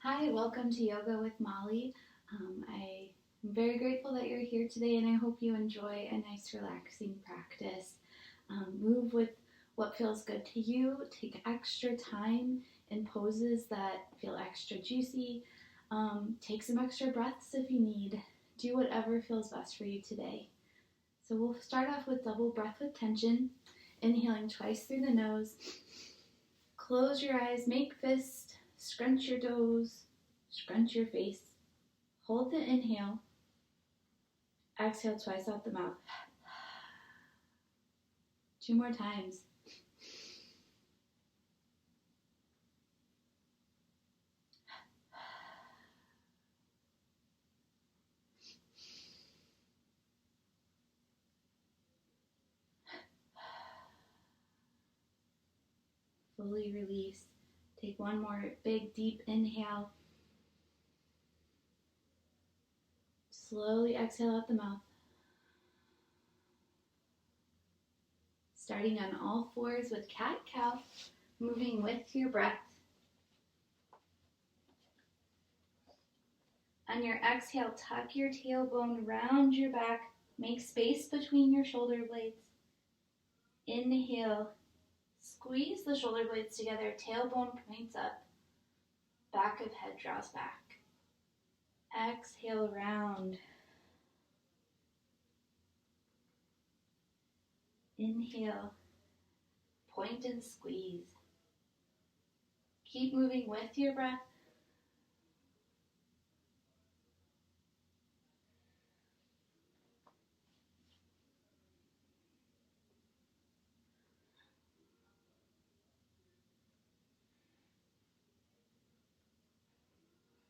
Hi, welcome to Yoga with Molly. I'm very grateful that you're here today, and I hope you enjoy a nice, relaxing practice. Move with what feels good to you. Take extra time in poses that feel extra juicy. Take some extra breaths if you need. Do whatever feels best for you today. So we'll start off with double breath with tension, inhaling twice through the nose. Close your eyes, make fist, scrunch your toes, scrunch your face. Hold the inhale. Exhale twice out the mouth. 2 more times. Fully release. Take one more big, deep inhale. Slowly exhale out the mouth. Starting on all fours with cat-cow, moving with your breath. On your exhale, tuck your tailbone, round your back, make space between your shoulder blades. Inhale, squeeze the shoulder blades together, tailbone points up, back of head draws back. Exhale, round. Inhale, point and squeeze. Keep moving with your breath.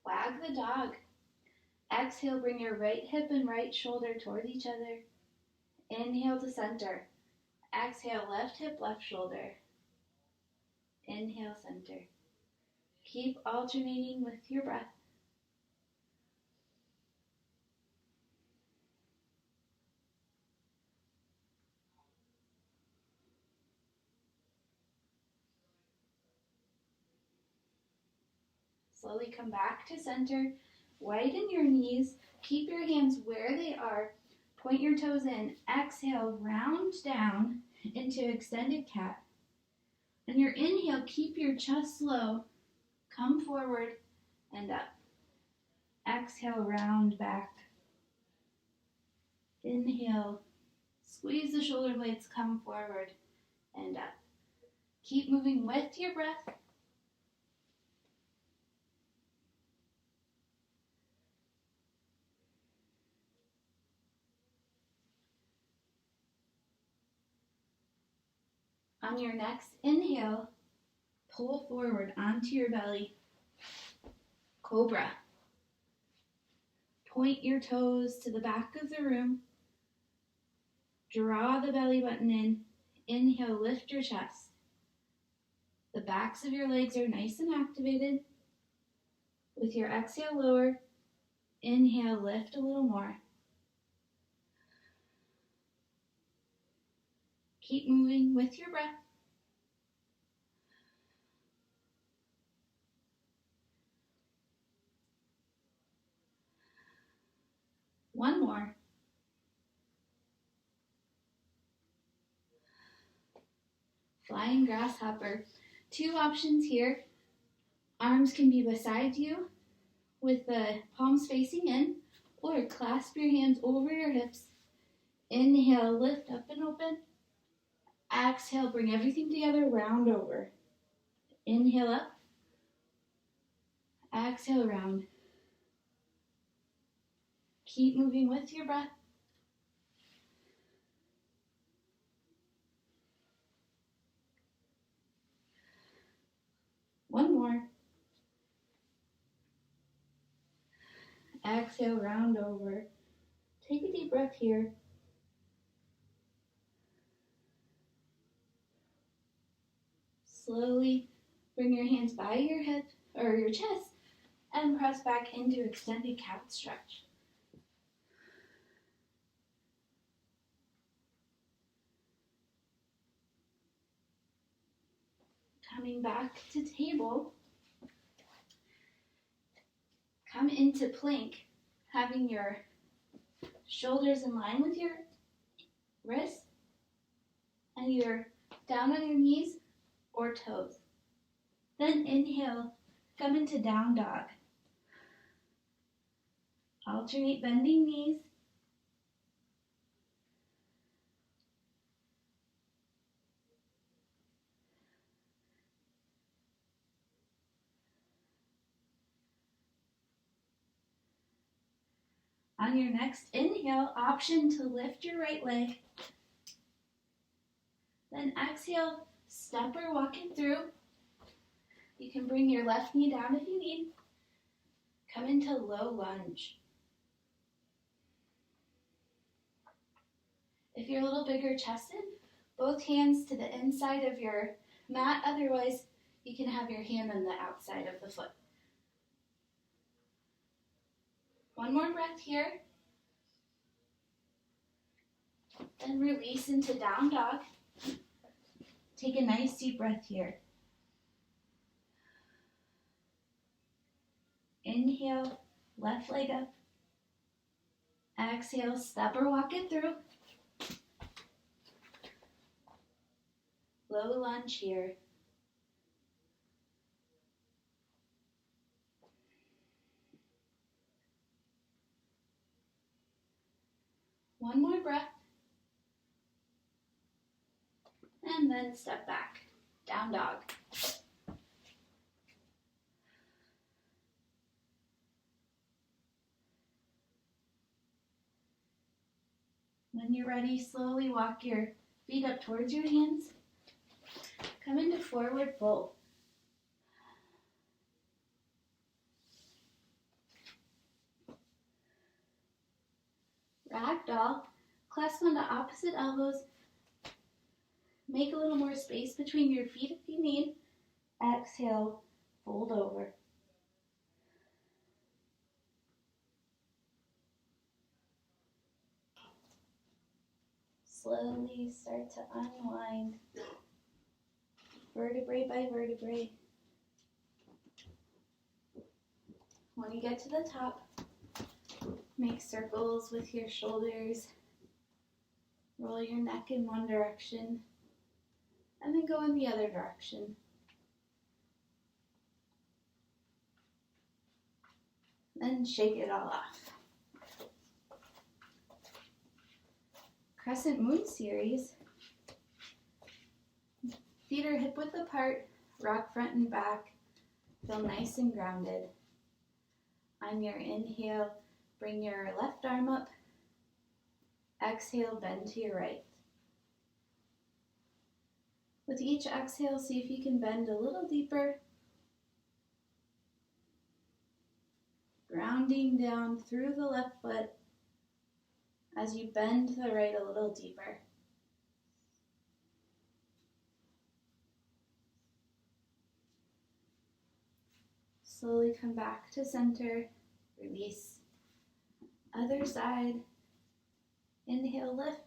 Wag the dog. Exhale, bring your right hip and right shoulder toward each other. Inhale to center. Exhale, left hip, left shoulder. Inhale, center. Keep alternating with your breath. Slowly come back to center. Widen your knees. Keep your hands where they are. Point your toes in. Exhale, round down into extended cat. On your inhale, keep your chest low. Come forward and up. Exhale, round back. Inhale, squeeze the shoulder blades, come forward and up. Keep moving with your breath. On your next inhale, pull forward onto your belly. Cobra. Point your toes to the back of the room. Draw the belly button in. Inhale, lift your chest. The backs of your legs are nice and activated. With your exhale, lower. Inhale, lift a little more. Keep moving with your breath. One more. Flying grasshopper. 2 options here. Arms can be beside you with the palms facing in, or clasp your hands over your hips. Inhale, lift up and open. Exhale, bring everything together, round over. Inhale up. Exhale, round. Keep moving with your breath. One more. Exhale, round over. Take a deep breath here. Slowly bring your hands by your hip or your chest and press back into extended cat stretch. Coming back to table. come into plank, having your shoulders in line with your wrists, and you're down on your knees or toes. Then inhale, come into down dog. Alternate bending knees. On your next inhale, option to lift your right leg. Then exhale, step or walk it through. You can bring your left knee down if you need. Come into low lunge. If you're a little bigger chested, both hands to the inside of your mat. Otherwise, you can have your hand on the outside of the foot. One more breath here. Then release into down dog. Take a nice deep breath here. Inhale, left leg up. Exhale, step or walk it through. Low lunge here. One more breath. And then step back. Down dog. When you're ready, slowly walk your feet up towards your hands. Come into forward fold. Ragdoll. Clasp onto opposite elbows. Make a little more space between your feet if you need. Exhale, fold over. Slowly start to unwind, vertebrae by vertebrae. When you get to the top, make circles with your shoulders. Roll your neck in one direction, and then go in the other direction. Then shake it all off. Crescent Moon series. Feet are hip width apart, rock front and back. Feel nice and grounded. On your inhale, bring your left arm up. Exhale, bend to your right. With each exhale, see if you can bend a little deeper. Grounding down through the left foot as you bend to the right a little deeper. Slowly come back to center, release. Other side, inhale, lift,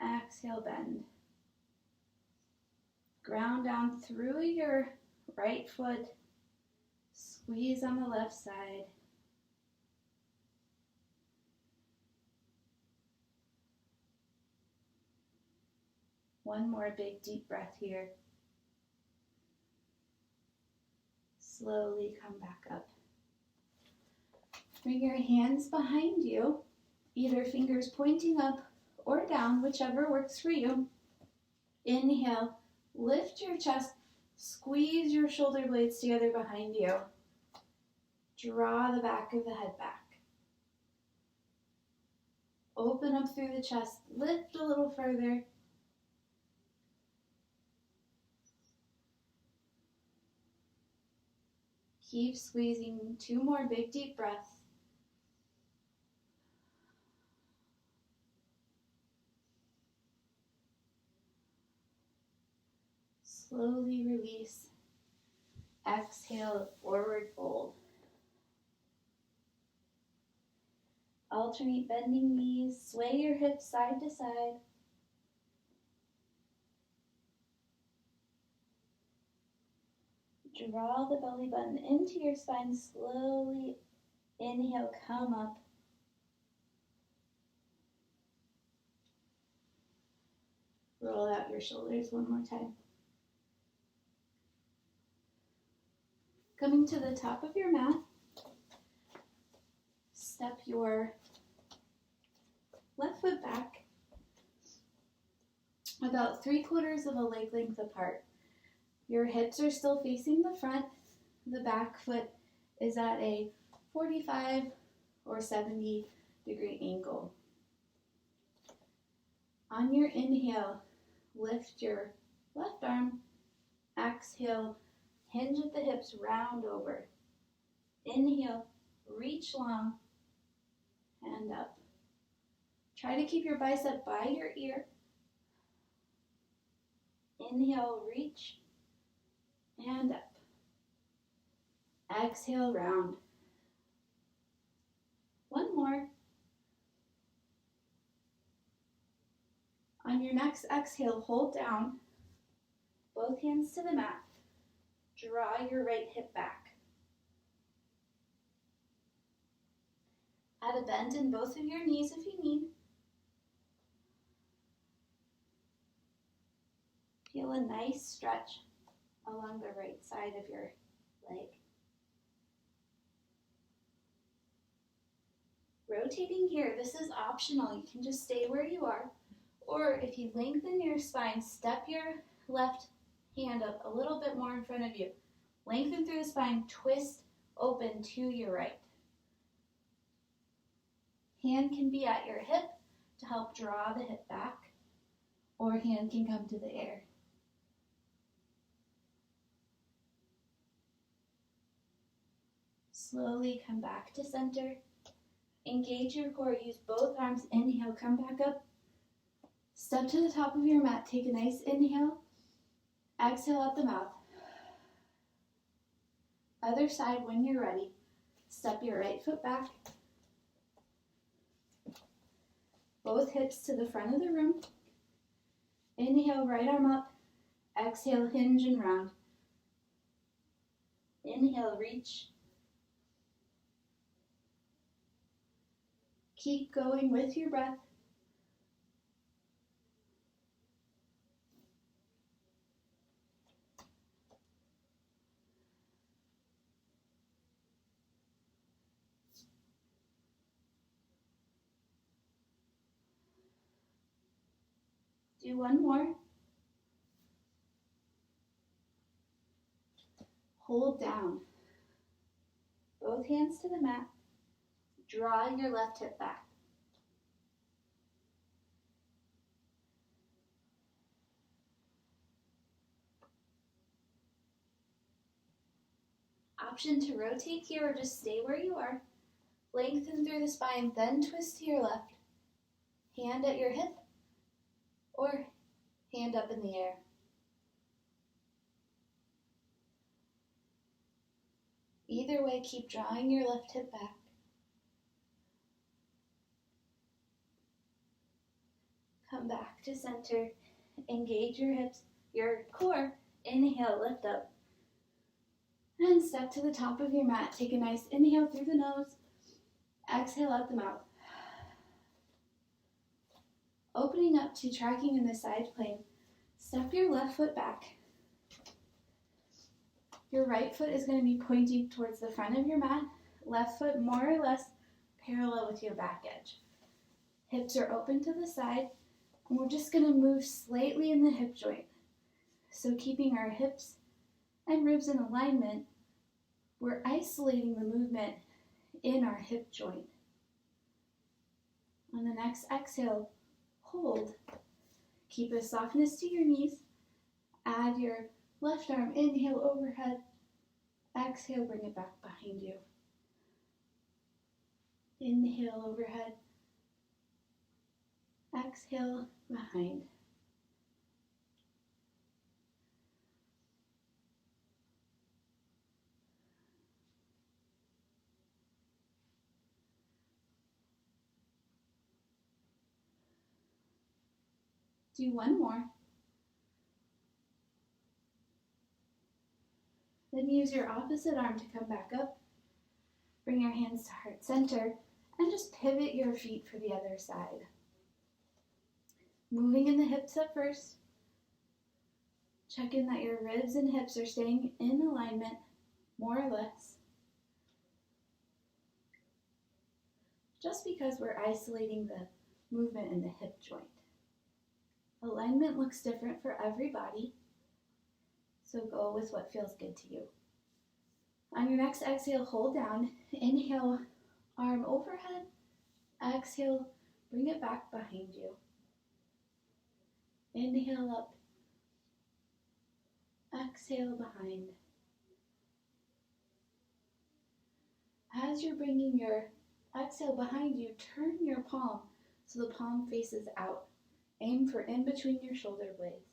exhale, bend. Ground down through your right foot, squeeze on the left side. One more big deep breath here. Slowly come back up. Bring your hands behind you, either fingers pointing up or down, whichever works for you. Inhale, lift your chest, squeeze your shoulder blades together behind you. Draw the back of the head back. Open up through the chest, lift a little further. Keep squeezing. 2 more big deep breaths. Slowly release. Exhale, forward fold. Alternate bending knees. Sway your hips side to side. Draw the belly button into your spine slowly Inhale, come up. Roll out your shoulders one more time. Coming to the top of your mat, step your left foot back about 3/4 of a leg length apart. Your hips are still facing the front. The back foot is at a 45 or 70-degree angle. On your inhale, lift your left arm. Exhale, hinge at the hips, round over. Inhale, reach long, and up. Try to keep your bicep by your ear. Inhale, reach, and up. Exhale, round. One more. On your next exhale, hold down. Both hands to the mat. Draw your right hip back. Add a bend in both of your knees if you need. Feel a nice stretch along the right side of your leg. Rotating here, this is optional. You can just stay where you are. Or if you lengthen your spine, step your left hand up a little bit more in front of you. Lengthen through the spine, twist open to your right. Hand can be at your hip to help draw the hip back, or hand can come to the air. Slowly come back to center. Engage your core. Use both arms. Inhale, come back up. Step to the top of your mat. Take a nice inhale. Exhale out the mouth. Other side when you're ready. Step your right foot back. Both hips to the front of the room. Inhale, right arm up. Exhale, hinge and round. Inhale, reach. Keep going with your breath. Do one more. Hold down. Both hands to the mat. Draw your left hip back. Option to rotate here or just stay where you are. Lengthen through the spine, then twist to your left. Hand at your hip or hand up in the air. Either way, keep drawing your left hip back. Come back to center. Engage your hips, your core. Inhale, lift up. And step to the top of your mat. Take a nice inhale through the nose. Exhale out the mouth. Opening up to tracking in the side plane. Step your left foot back. Your right foot is going to be pointing towards the front of your mat. Left foot more or less parallel with your back edge. Hips are open to the side. And we're just going to move slightly in the hip joint. So keeping our hips and ribs in alignment, we're isolating the movement in our hip joint. On the next exhale, hold. Keep a softness to your knees. Add your left arm, inhale overhead. Exhale, bring it back behind you. Inhale overhead. Exhale behind. Do one more. Then use your opposite arm to come back up. Bring your hands to heart center and just pivot your feet for the other side. Moving in the hips at first. Check in that your ribs and hips are staying in alignment, more or less. Just because we're isolating the movement in the hip joint. Alignment looks different for everybody, so go with what feels good to you. On your next exhale, hold down. Inhale, arm overhead. Exhale, bring it back behind you. Inhale up. Exhale behind. As you're bringing your exhale behind you, turn your palm so the palm faces out. Aim for in between your shoulder blades.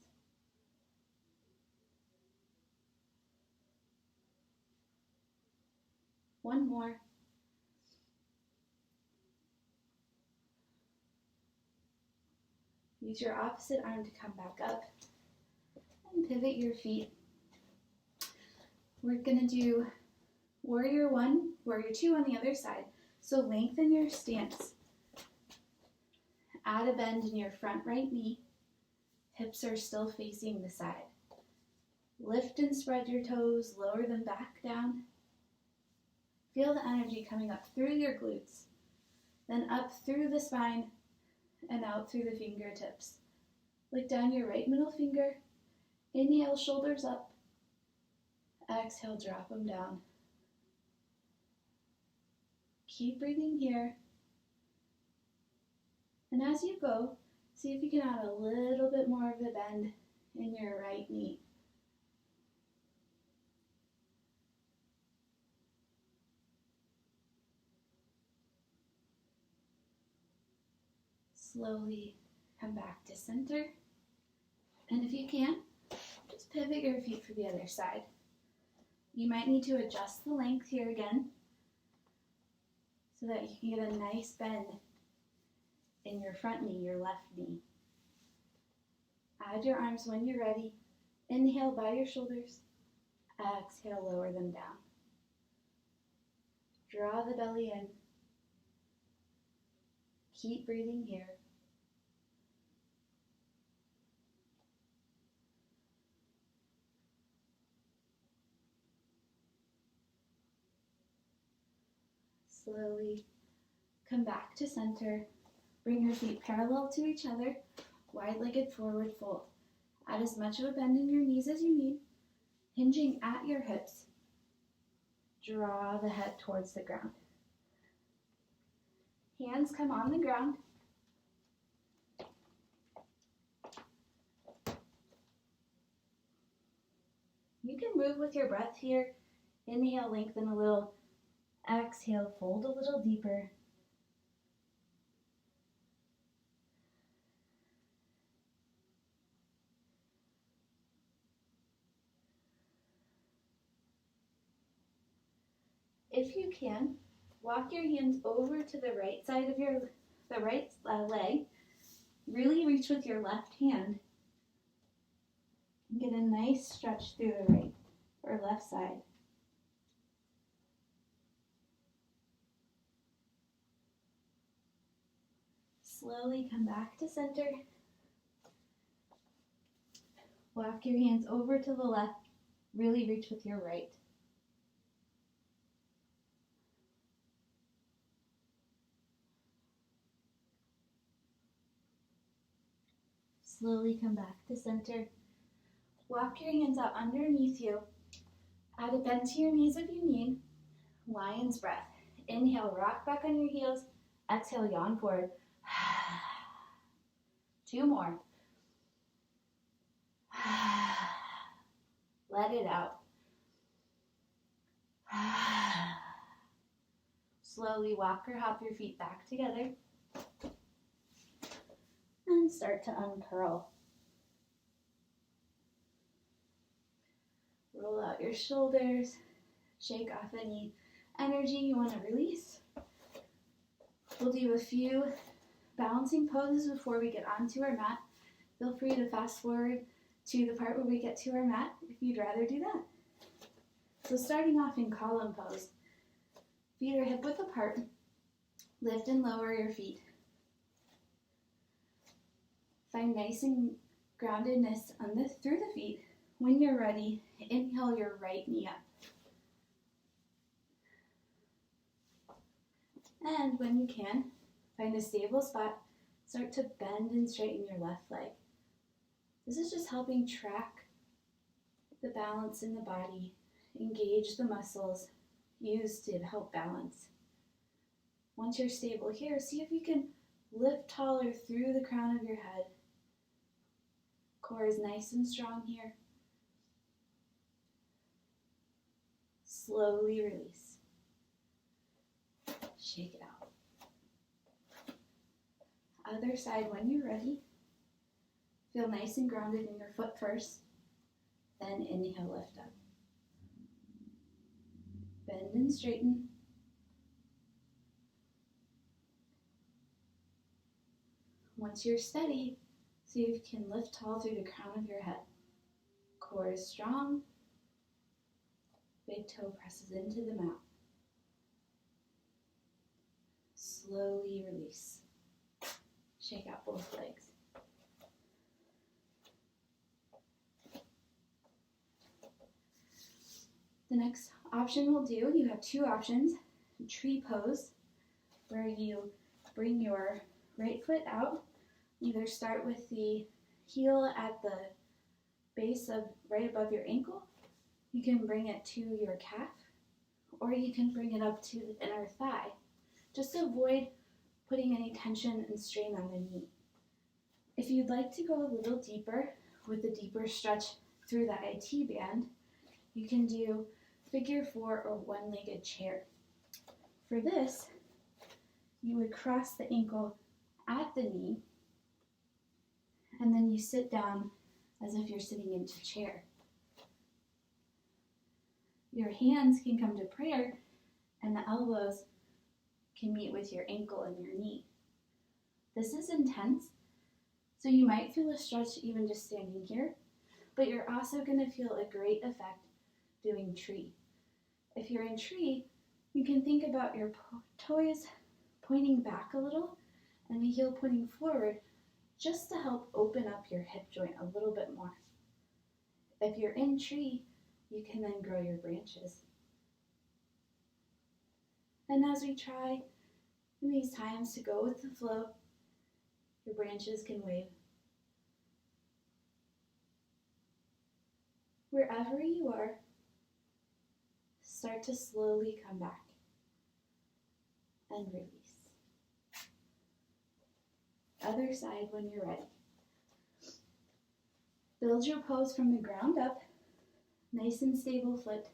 One more. Use your opposite arm to come back up and pivot your feet. We're going to do warrior 1, warrior 2 on the other side. So lengthen your stance. Add a bend in your front right knee. Hips are still facing the side. Lift and spread your toes, lower them back down. Feel the energy coming up through your glutes, then up through the spine and out through the fingertips. Lick down your right middle finger. Inhale, shoulders up. Exhale, drop them down. Keep breathing here. And as you go, see if you can add a little bit more of the bend in your right knee. Slowly come back to center. And if you can, just pivot your feet for the other side. You might need to adjust the length here again so that you can get a nice bend in your front knee, your left knee. Add your arms when you're ready. Inhale by your shoulders. Exhale, lower them down. Draw the belly in. Keep breathing here. Slowly come back to center. Bring your feet parallel to each other, wide-legged forward fold. Add as much of a bend in your knees as you need, hinging at your hips. Draw the head towards the ground. Hands come on the ground. You can move with your breath here. Inhale, lengthen a little. Exhale, fold a little deeper. If you can, walk your hands over to the right side of the right leg. Really reach with your left hand. Get a nice stretch through the right or left side. Slowly come back to center. Walk your hands over to the left. Really reach with your right. Slowly come back to center. Walk your hands out underneath you. Add a bend to your knees if you need. Lion's breath. Inhale, rock back on your heels. Exhale, yawn forward. 2 more. Let it out. Slowly walk or hop your feet back together. And start to uncurl. Roll out your shoulders. Shake off any energy you want to release. We'll do a few balancing poses before we get onto our mat. Feel free to fast forward to the part where we get to our mat if you'd rather do that. So starting off in column pose. Feet are hip width apart. Lift and lower your feet. Find nice and groundedness through the feet. When you're ready, inhale your right knee up. And when you can, find a stable spot. Start to bend and straighten your left leg. This is just helping track the balance in the body, engage the muscles used to help balance. Once you're stable here, see if you can lift taller through the crown of your head. Core is nice and strong here. Slowly release. Shake it out. Other side when you're ready. Feel nice and grounded in your foot first. Then inhale, lift up. Bend and straighten. Once you're steady, see if you can lift tall through the crown of your head. Core is strong. Big toe presses into the mat. Slowly release. Shake out both legs. The next option we'll do, you have two options. Tree pose, where you bring your right foot out. Either start with the heel at the base of right above your ankle. You can bring it to your calf, or you can bring it up to the inner thigh. Just to avoid putting any tension and strain on the knee. If you'd like to go a little deeper with a deeper stretch through the IT band, you can do figure 4 or one-legged chair. For this, you would cross the ankle at the knee, and then you sit down as if you're sitting into chair. Your hands can come to prayer, and the elbows can meet with your ankle and your knee. This is intense, so you might feel a stretch even just standing here, but you're also going to feel a great effect doing tree. If you're in tree, you can think about your toes pointing back a little and the heel pointing forward just to help open up your hip joint a little bit more. If you're in tree, you can then grow your branches. And as we try in these times to go with the flow, your branches can wave. Wherever you are, start to slowly come back and release. Other side when you're ready. Build your pose from the ground up, nice and stable foot,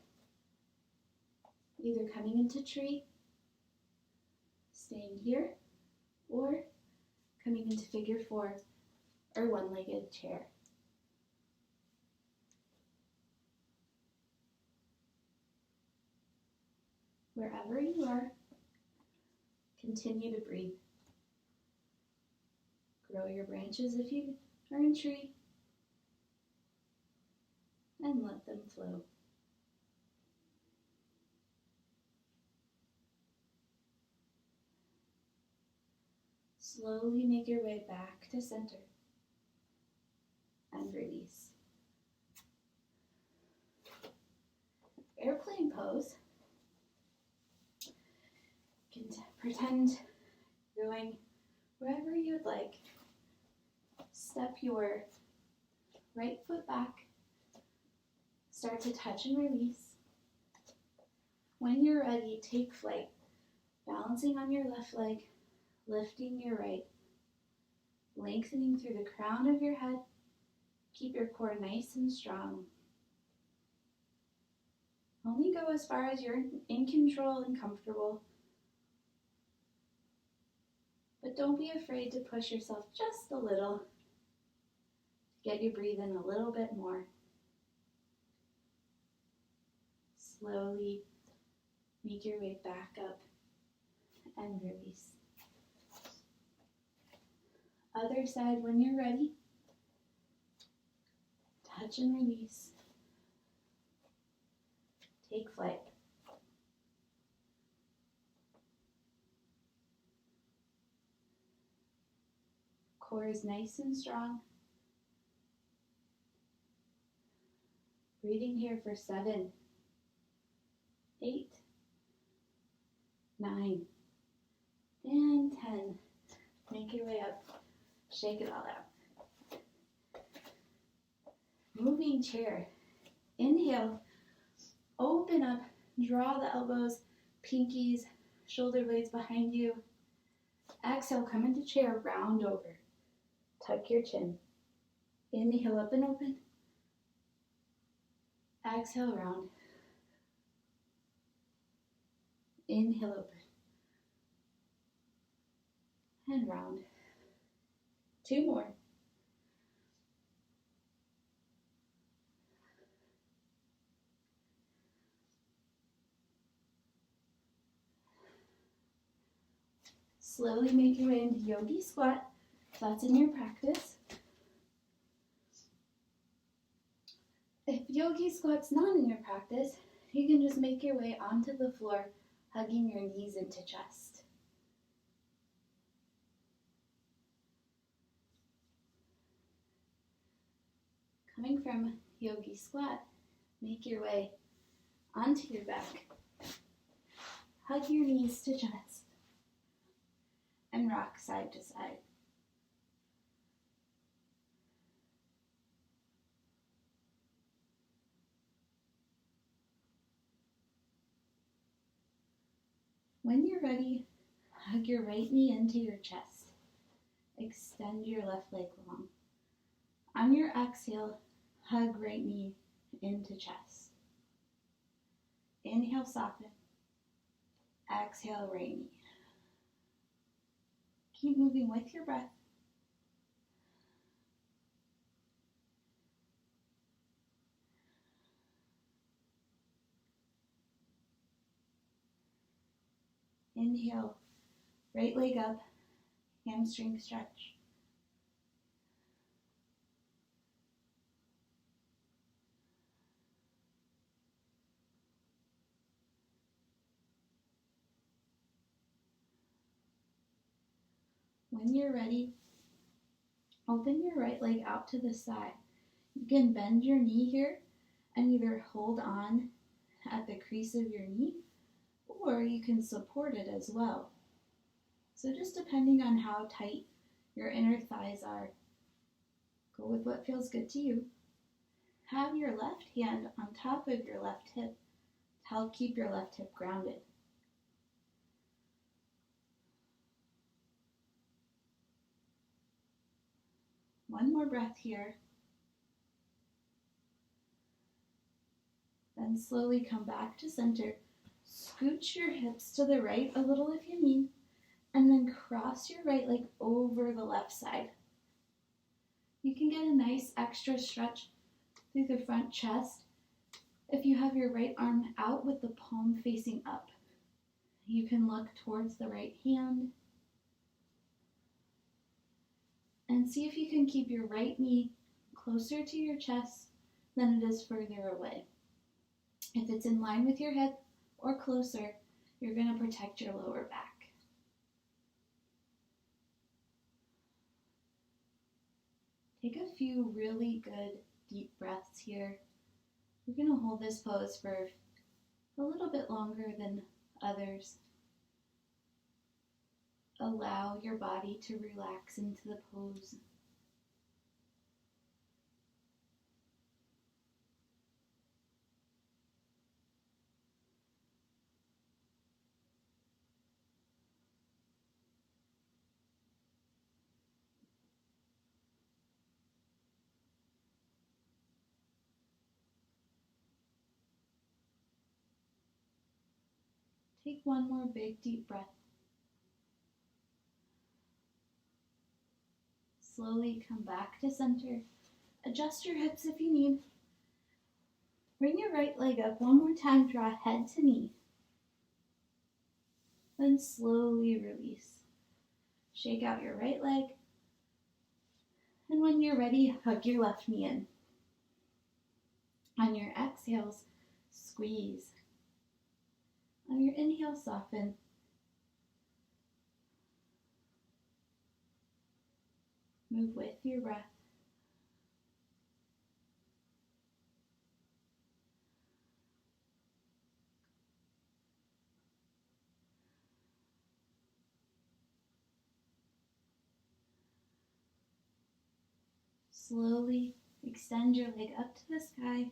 either coming into tree, staying here, or coming into figure 4 or one-legged chair. Wherever you are, continue to breathe. Grow your branches if you are in tree, and let them flow. Slowly make your way back to center and release. Airplane pose. You can pretend going wherever you'd like. Step your right foot back. Start to touch and release. When you're ready, take flight. Balancing on your left leg, lifting your right, lengthening through the crown of your head. Keep your core nice and strong. Only go as far as you're in control and comfortable. But don't be afraid to push yourself just a little. Get you breathing a little bit more. Slowly make your way back up and release. Other side when you're ready. Touch and release. Take flight. Core is nice and strong. Breathing here for 7, 8, 9, and 10. Make your way up. Shake it all out. Moving chair. Inhale. Open up. Draw the elbows, pinkies, shoulder blades behind you. Exhale. Come into chair. Round over. Tuck your chin. Inhale up and open. Exhale, round. Inhale, open. And round. 2 more. Slowly make your way into Yogi Squat. If that's in your practice. If Yogi Squat's not in your practice, you can just make your way onto the floor, hugging your knees into chest. Coming from Yogi Squat, make your way onto your back. Hug your knees to chest and rock side to side. When you're ready, hug your right knee into your chest. Extend your left leg long. On your exhale, hug right knee into chest. Inhale, soften. Exhale, right knee. Keep moving with your breath. Inhale, right leg up, hamstring stretch. When you're ready, open your right leg out to the side. You can bend your knee here and either hold on at the crease of your knee, or you can support it as well. So just depending on how tight your inner thighs are, go with what feels good to you. Have your left hand on top of your left hip to help keep your left hip grounded. One more breath here. Then slowly come back to center. Scooch your hips to the right a little if you need, and then cross your right leg over the left side. You can get a nice extra stretch through the front chest if you have your right arm out with the palm facing up. You can look towards the right hand and see if you can keep your right knee closer to your chest than it is further away. If it's in line with your hip or closer, you're going to protect your lower back. Take a few really good deep breaths here. You're going to hold this pose for a little bit longer than others. Allow your body to relax into the pose. Take one more big deep breath. Slowly come back to center. Adjust your hips if you need. Bring your right leg up one more time, draw head to knee. Then slowly release. Shake out your right leg. And when you're ready, hug your left knee in. On your exhales, squeeze. On your inhale, soften. Move with your breath. Slowly extend your leg up to the sky.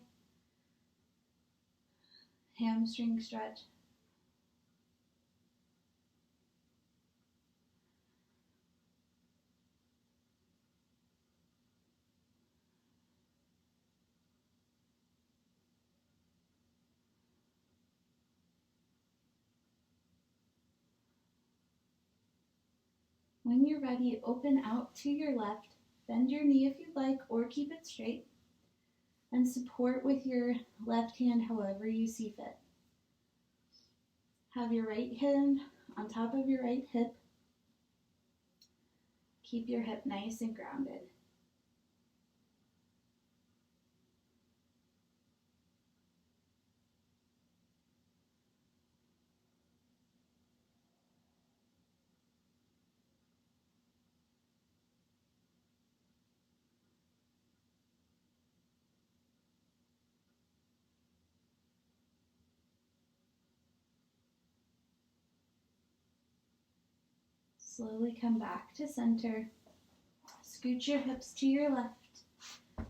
Hamstring stretch. When you're ready, open out to your left. Bend your knee if you'd like, or keep it straight. And support with your left hand however you see fit. Have your right hand on top of your right hip. Keep your hip nice and grounded. Slowly come back to center. Scoot your hips to your left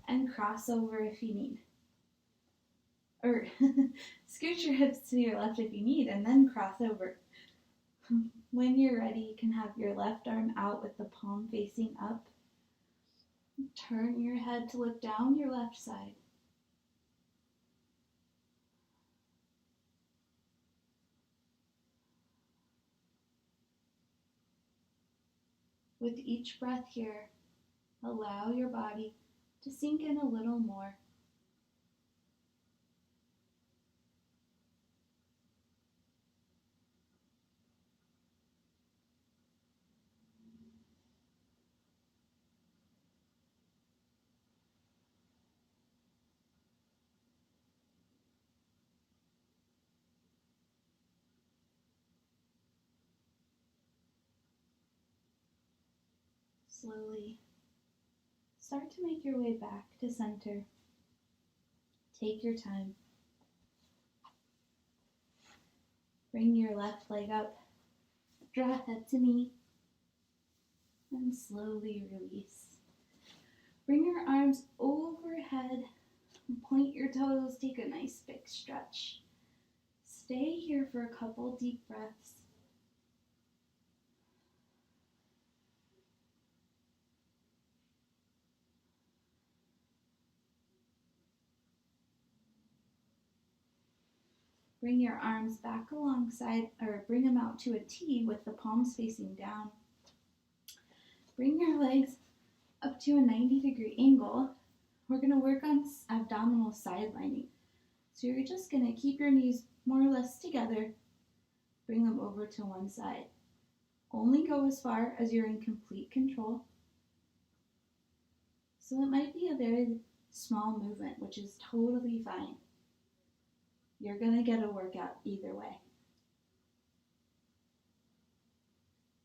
and cross over if you need. Or scoot your hips to your left if you need and then cross over. When you're ready, you can have your left arm out with the palm facing up. Turn your head to look down your left side. With each breath here, allow your body to sink in a little more. Slowly start to make your way back to center. Take your time. Bring your left leg up, draw head to knee, and slowly release. Bring your arms overhead, point your toes, take a nice big stretch. Stay here for a couple deep breaths. Bring your arms back alongside, or bring them out to a T with the palms facing down. Bring your legs up to a 90-degree angle. We're going to work on abdominal sidelining. So you're just going to keep your knees more or less together. Bring them over to one side. Only go as far as you're in complete control. So it might be a very small movement, which is totally fine. You're going to get a workout either way.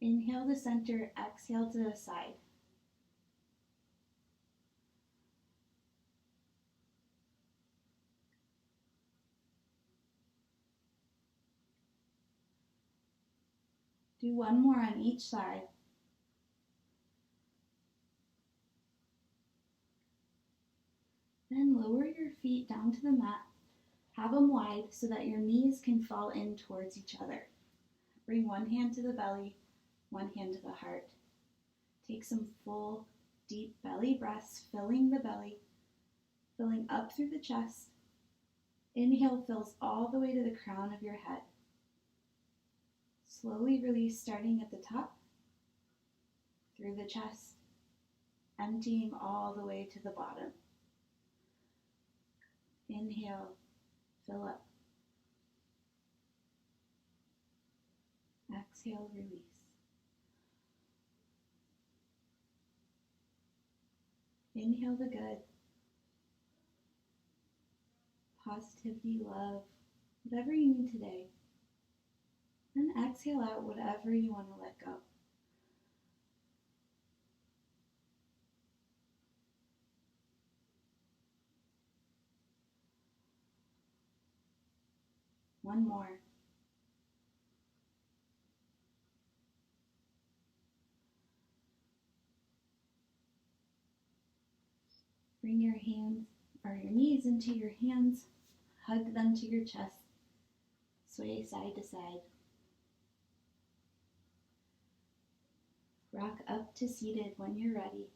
Inhale to center, exhale to the side. Do one more on each side. Then lower your feet down to the mat. Have them wide so that your knees can fall in towards each other. Bring one hand to the belly, one hand to the heart. Take some full, deep belly breaths, filling the belly, filling up through the chest. Inhale fills all the way to the crown of your head. Slowly release, starting at the top, through the chest, emptying all the way to the bottom. Inhale, fill up. Exhale, release. Inhale the good. Positivity, love, whatever you need today. Then exhale out whatever you want to let go. One more. Bring your hands or your knees into your hands. Hug them to your chest. Sway side to side. Rock up to seated when you're ready.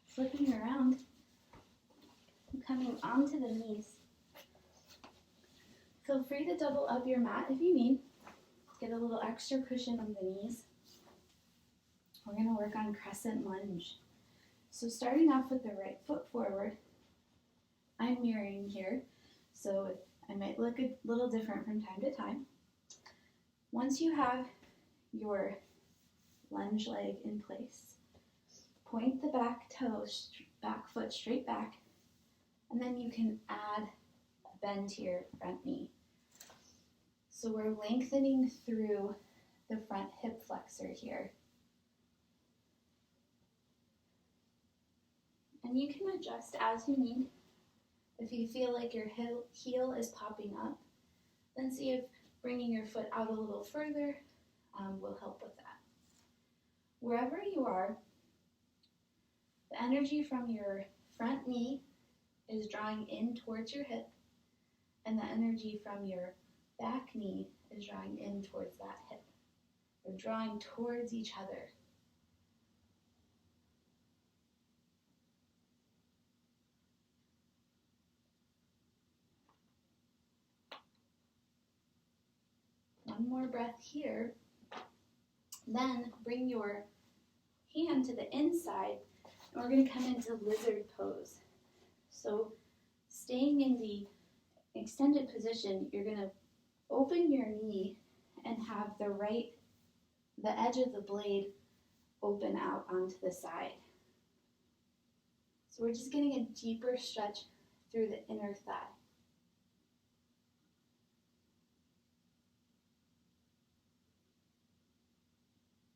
Flipping around, coming onto the knees. Feel free to double up your mat if you need. Get a little extra cushion on the knees. We're going to work on Crescent Lunge. So starting off with the right foot forward, I'm mirroring here, so I might look a little different from time to time. Once you have your lunge leg in place, point the back foot straight back, and then you can add a bend to your front knee. So we're lengthening through the front hip flexor here. And you can adjust as you need. If you feel like your heel is popping up, then see if bringing your foot out a little further will help with that. Wherever you are, the energy from your front knee is drawing in towards your hip, and the energy from your back knee is drawing in towards that hip. They're drawing towards each other. One more breath here. Then bring your hand to the inside, and we're going to come into lizard pose. So staying in the extended position, you're going to open your knee and have the edge of the blade open out onto the side. So we're just getting a deeper stretch through the inner thigh.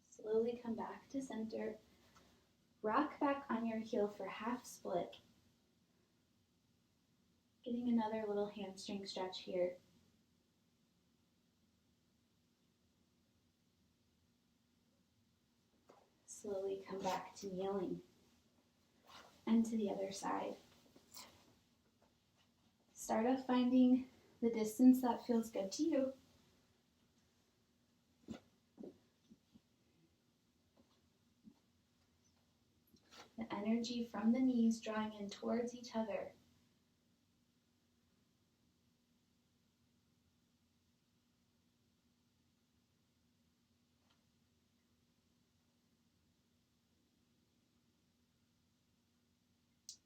Slowly come back to center. Rock back on your heel for half split. Getting another little hamstring stretch here. Slowly come back to kneeling. And to the other side. Start off finding the distance that feels good to you. The energy from the knees drawing in towards each other.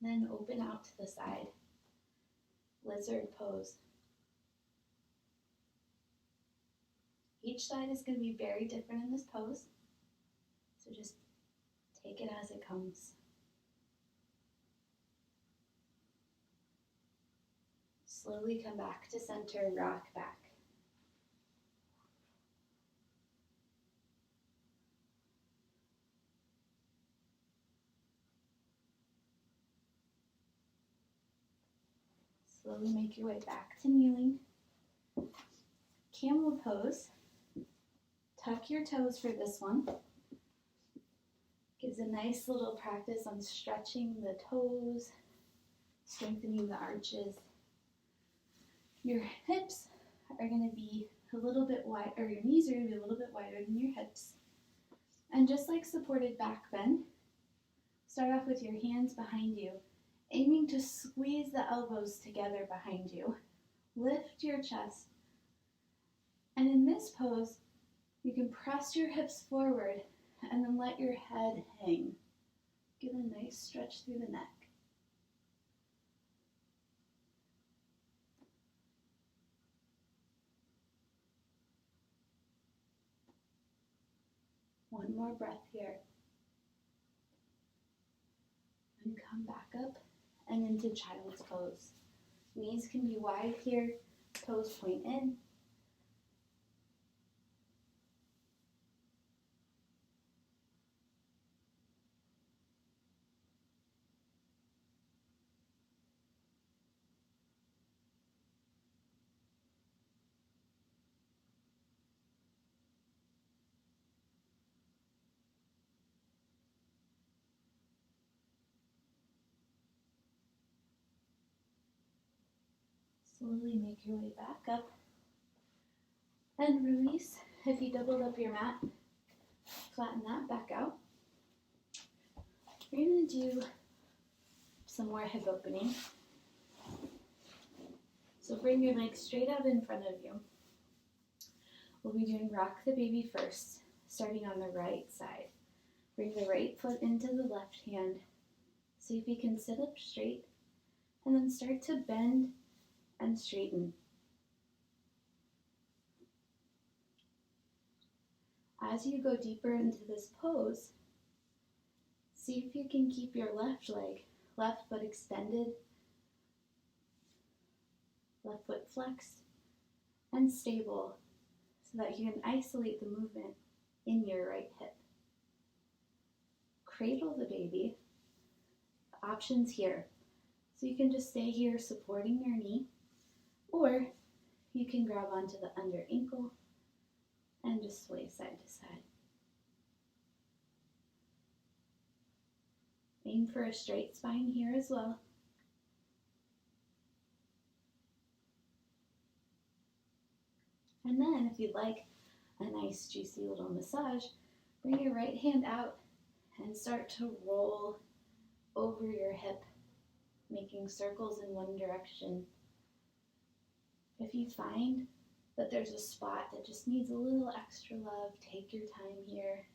Then open out to the side. Lizard pose. Each side is going to be very different in this pose, so just take it as it comes. Slowly come back to center, rock back. Slowly make your way back to kneeling. Camel pose. Tuck your toes for this one. Gives a nice little practice on stretching the toes, strengthening the arches. Your hips are going to be a little bit wide, or your knees are going to be a little bit wider than your hips. And just like supported back bend, start off with your hands behind you, aiming to squeeze the elbows together behind you. Lift your chest. And in this pose, you can press your hips forward and then let your head hang. Get a nice stretch through the neck. One more breath here. And come back up and into child's pose. Knees can be wide here, toes point in. Slowly make your way back up and release. If you doubled up your mat, flatten that back out. We're going to do some more hip opening. So bring your legs straight out in front of you. We'll be doing rock the baby first, starting on the right side. Bring the right foot into the left hand. See if you can sit up straight, and then start to bend and straighten. As you go deeper into this pose, see if you can keep your left leg, left foot extended, left foot flexed and stable, so that you can isolate the movement in your right hip. Cradle the baby. Options here. So you can just stay here supporting your knee, or you can grab onto the under ankle and just sway side to side. Aim for a straight spine here as well. And then if you'd like a nice juicy little massage, bring your right hand out and start to roll over your hip, making circles in one direction. If you find that there's a spot that just needs a little extra love, take your time here.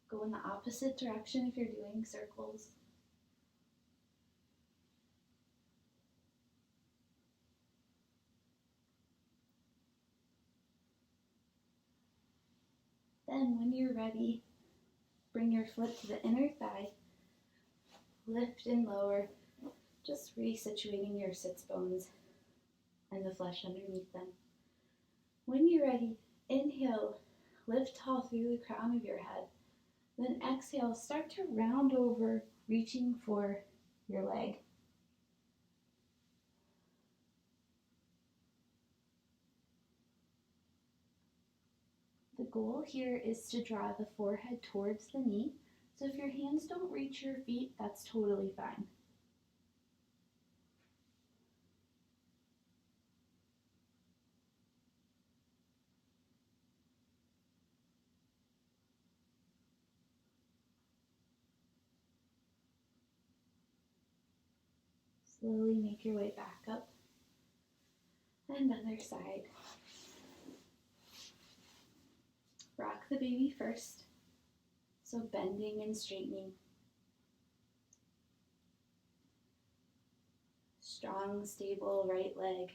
Go in the opposite direction if you're doing circles. Then when you're ready, bring your foot to the inner thigh, lift and lower, just resituating your sits bones and the flesh underneath them. When you're ready, inhale, lift tall through the crown of your head. Then exhale, start to round over, reaching for your leg. The goal here is to draw the forehead towards the knee. So if your hands don't reach your feet, that's totally fine. Slowly make your way back up. And other side. Rock the baby first. So bending and straightening. Strong, stable right leg.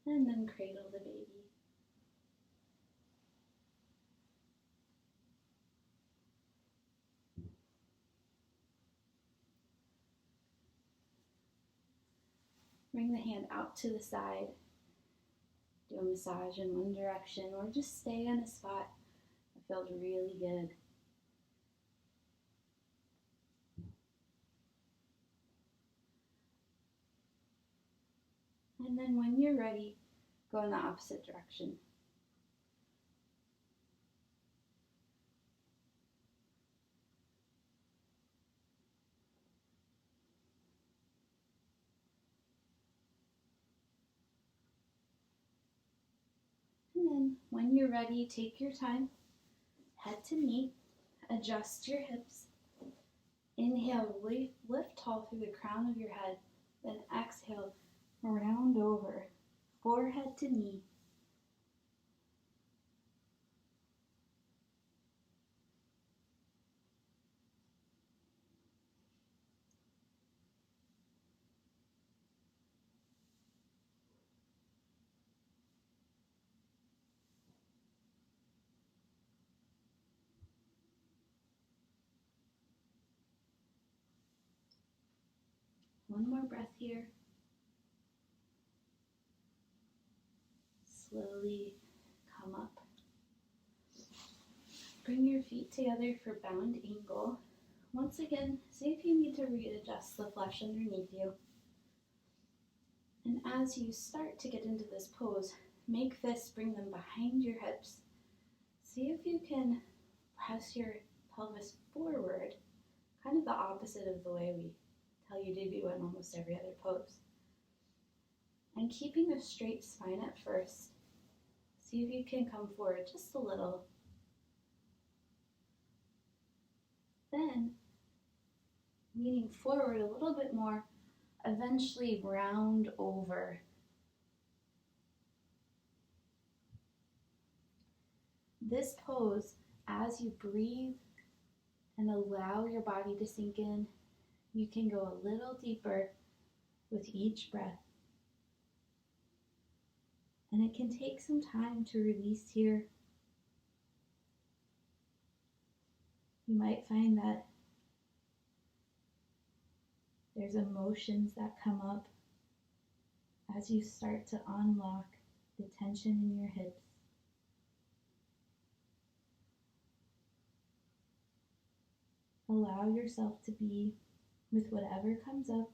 And then cradle the baby. Bring the hand out to the side. Do a massage in one direction, or just stay in a spot that feels really good. And then when you're ready, go in the opposite direction. And then when you're ready, take your time, head to knee, adjust your hips. Inhale, lift tall through the crown of your head, then exhale, round over, forehead to knee. One more breath here. Slowly come up. Bring your feet together for bound angle. Once again, see if you need to readjust the flesh underneath you. And as you start to get into this pose, make fists, bring them behind your hips. See if you can press your pelvis forward, kind of the opposite of the way we tell you to do in almost every other pose. And keeping a straight spine at first, see if you can come forward just a little. Then, leaning forward a little bit more, eventually round over. This pose, as you breathe and allow your body to sink in, you can go a little deeper with each breath. And it can take some time to release here. You might find that there's emotions that come up as you start to unlock the tension in your hips. Allow yourself to be with whatever comes up.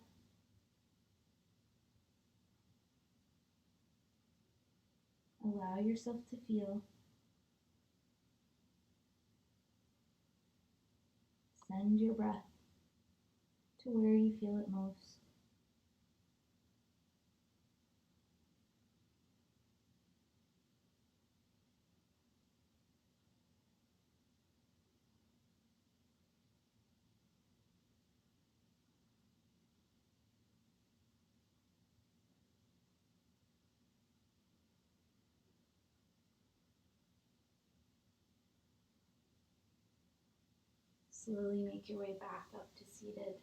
Allow yourself to feel. Send your breath to where you feel it most. Slowly make your way back up to seated.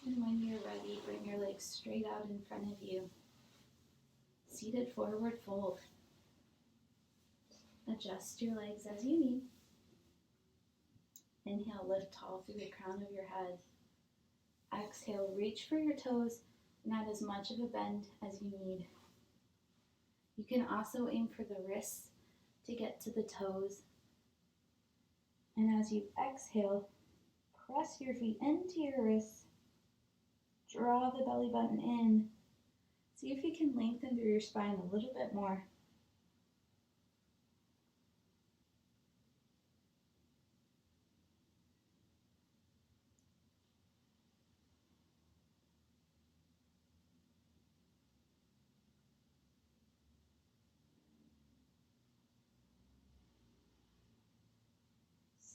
And when you're ready, bring your legs straight out in front of you. Seated forward fold. Adjust your legs as you need. Inhale, lift tall through the crown of your head. Exhale, reach for your toes and add as much of a bend as you need. You can also aim for the wrists to get to the toes. And as you exhale, press your feet into your wrists. Draw the belly button in. See if you can lengthen through your spine a little bit more.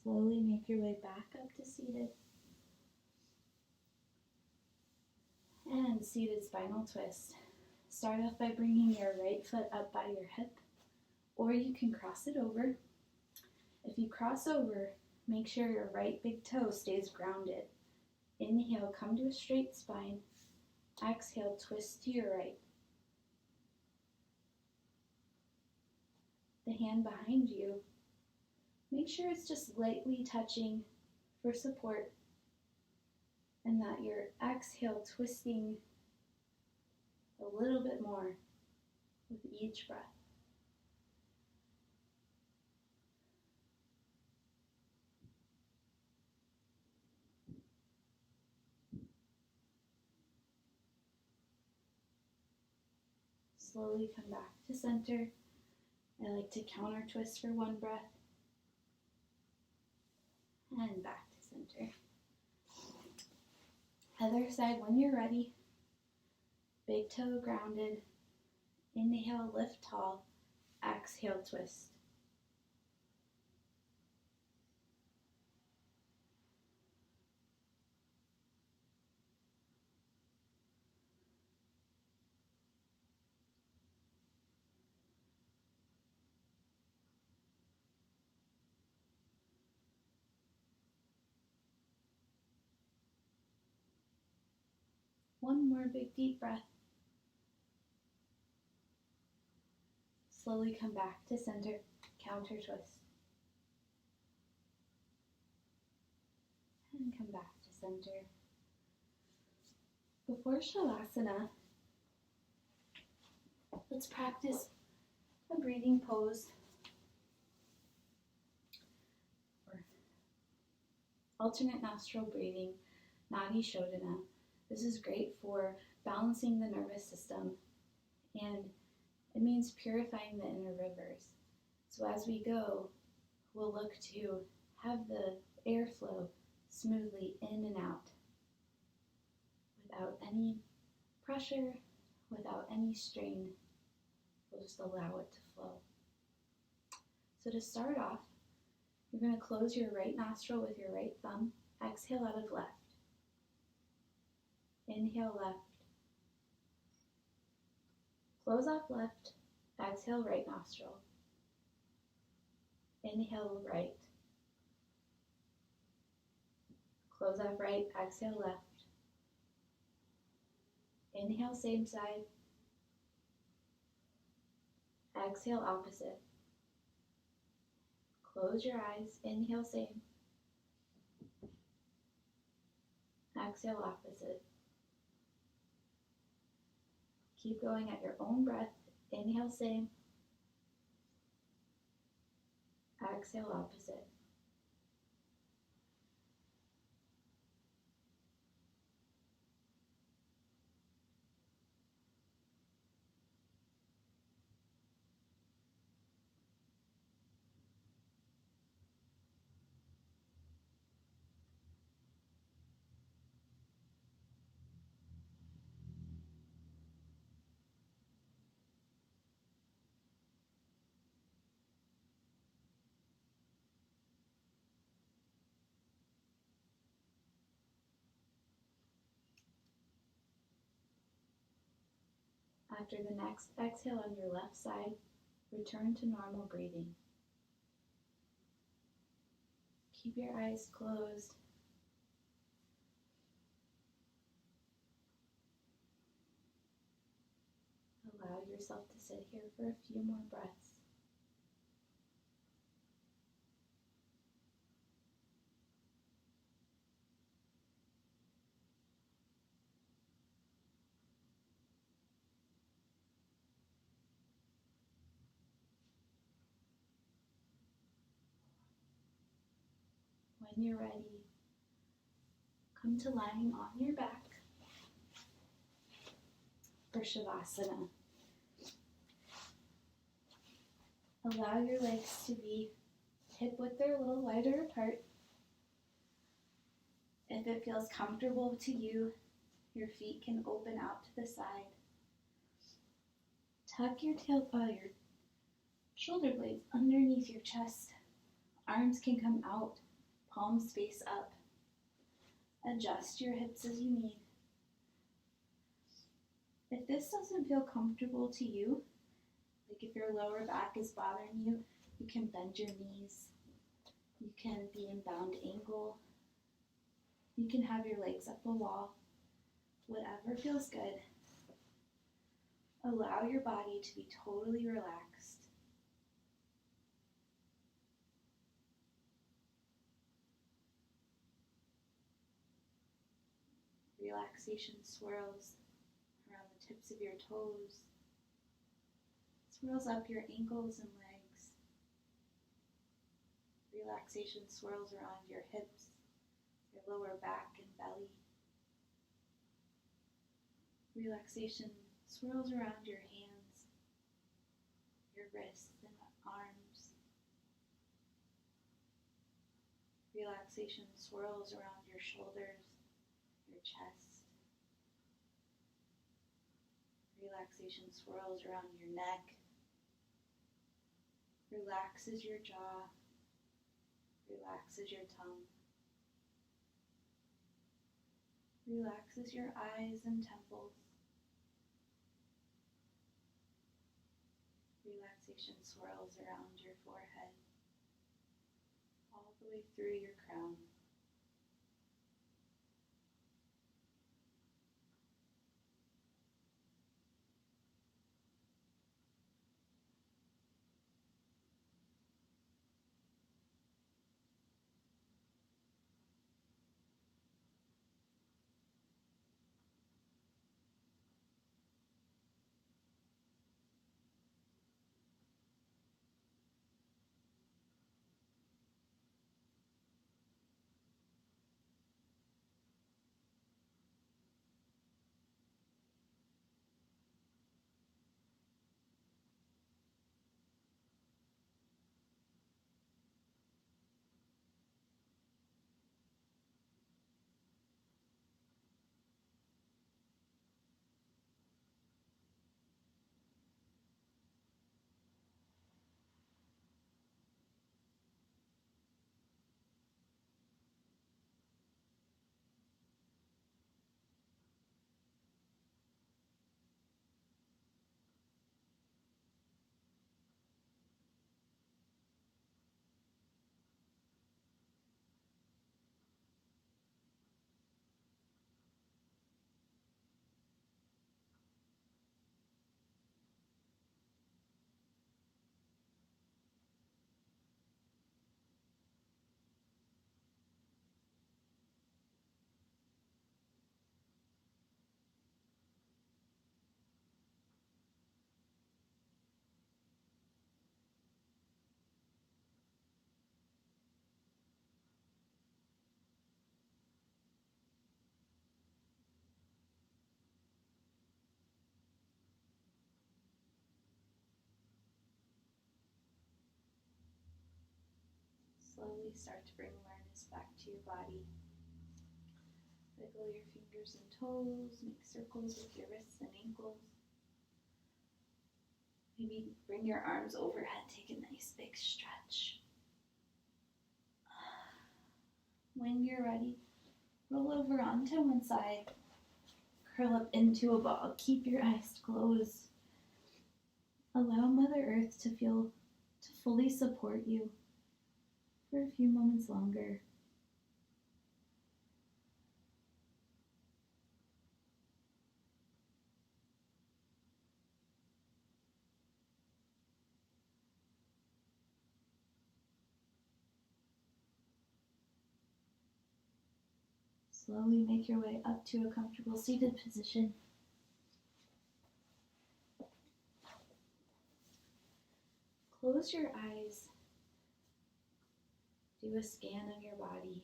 Slowly make your way back up to seated. And seated spinal twist. Start off by bringing your right foot up by your hip, or you can cross it over. If you cross over, make sure your right big toe stays grounded. Inhale, come to a straight spine. Exhale, twist to your right. The hand behind you, make sure it's just lightly touching for support, and that your exhale twisting a little bit more with each breath. Slowly come back to center. I like to counter twist for one breath. And back to center. Other side when you're ready. Big toe grounded. Inhale, lift tall. Exhale, twist. One more big deep breath. Slowly come back to center, counter twist. And come back to center. Before Shavasana, let's practice a breathing pose, or alternate nostril breathing, Nadi Shodhana. This is great for balancing the nervous system, and it means purifying the inner rivers. So as we go, we'll look to have the airflow smoothly in and out without any pressure, without any strain. We'll just allow it to flow. So to start off, you're going to close your right nostril with your right thumb. Exhale out of left. Inhale left. Close off left. Exhale right nostril. Inhale right. Close off right. Exhale left. Inhale same side. Exhale opposite. Close your eyes. Inhale same. Exhale opposite. Keep going at your own breath. Inhale same. Exhale opposite. After the next exhale on your left side, return to normal breathing. Keep your eyes closed. Allow yourself to sit here for a few more breaths. When you're ready, come to lying on your back for Shavasana. Allow your legs to be hip width or a little wider apart. If it feels comfortable to you, your feet can open out to the side. Tuck your shoulder blades underneath your chest. Arms can come out, palms face up. Adjust your hips as you need. If this doesn't feel comfortable to you, like if your lower back is bothering you, you can bend your knees. You can be in bound angle. You can have your legs up the wall. Whatever feels good. Allow your body to be totally relaxed. Relaxation swirls around the tips of your toes. Swirls up your ankles and legs. Relaxation swirls around your hips, your lower back and belly. Relaxation swirls around your hands, your wrists and arms. Relaxation swirls around your shoulders, your chest. Relaxation swirls around your neck. Relaxes your jaw. Relaxes your tongue. Relaxes your eyes and temples. Relaxation swirls around your forehead, all the way through your crown. slowly start to bring awareness back to your body. Wiggle your fingers and toes, make circles with your wrists and ankles. Maybe bring your arms overhead, take a nice big stretch. When you're ready, roll over onto one side, curl up into a ball, keep your eyes closed. Allow Mother Earth to fully support you for a few moments longer. Slowly make your way up to a comfortable seated position. Close your eyes. Do a scan of your body.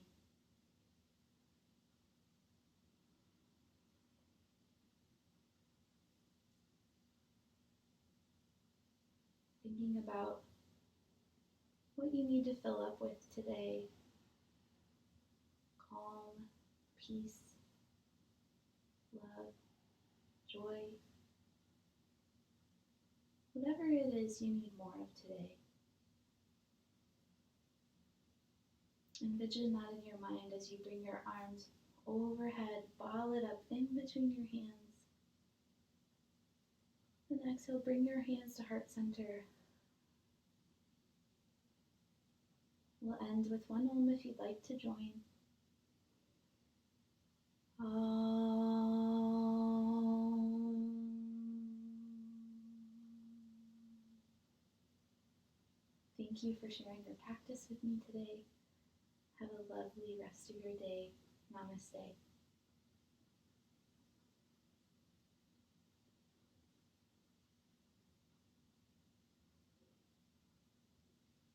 Thinking about what you need to fill up with today. Calm, peace, love, joy. Whatever it is you need more of today. Envision that in your mind as you bring your arms overhead, ball it up in between your hands. And exhale, bring your hands to heart center. We'll end with one Om if you'd like to join. Thank you for sharing your practice with me today. Have a lovely rest of your day. Namaste.